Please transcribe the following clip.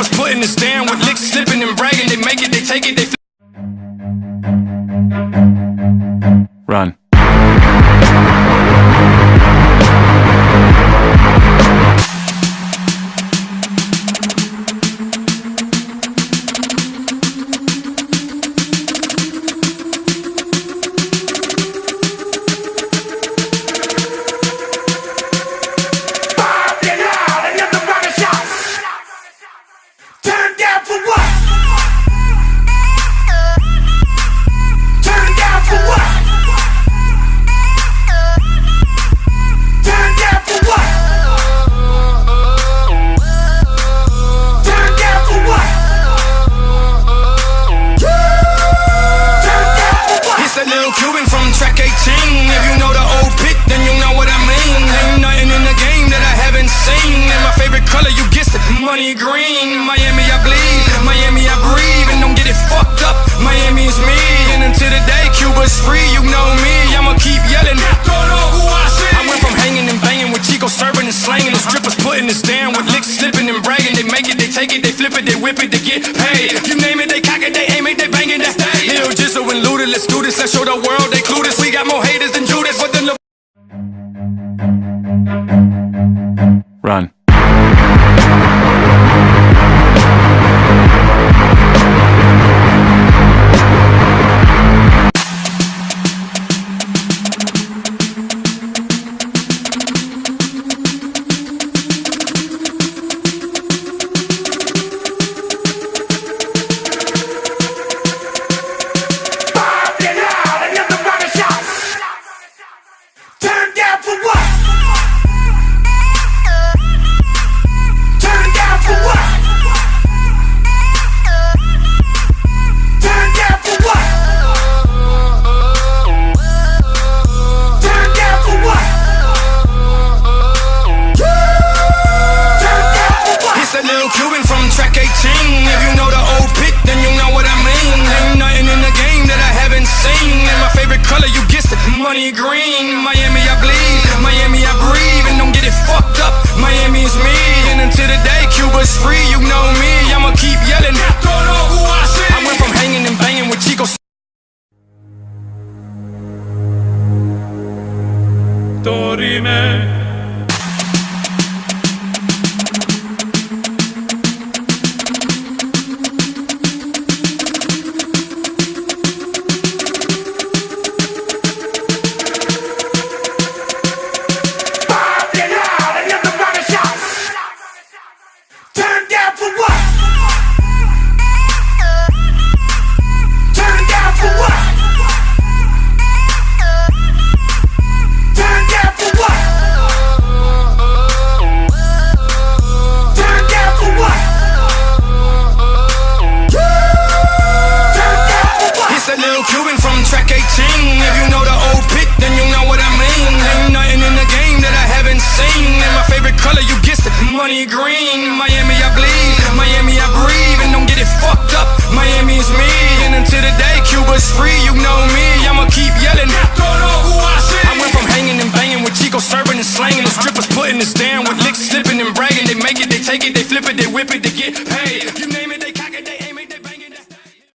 strippers putting us down with licks, slipping and bragging. They make it, they take it, they Run. Cuban from track 18. If you know the old pit, then you know what I mean. Ain't nothing in the game that I haven't seen. And my favorite color, you guessed it, money green. Miami, I bleed, Miami, I breathe. And don't get it fucked up, Miami is me. And until the day Cuba's free, you know me, I'ma keep yelling. Don't know who I see. I went from hanging and banging with Chico serving and slanging. The strippers putting us down with licks, slipping and bragging. They make it, they take it, they flip it, they whip it, they get paid. You name it, they cock it, they aim it, they bang it, they stay. Lil Jizzle and Luda, let's do this, let's show the world they clueless. We got more haters than Judas, but then Run. Cuban from track 18. If you know the old pit, then you know what I mean. Ain't nothing in the game that I haven't seen. And my favorite color, you guessed it, money green. Miami, I bleed, Miami, I breathe. And don't get it fucked up, Miami is me. And until the day Cuba's free, you know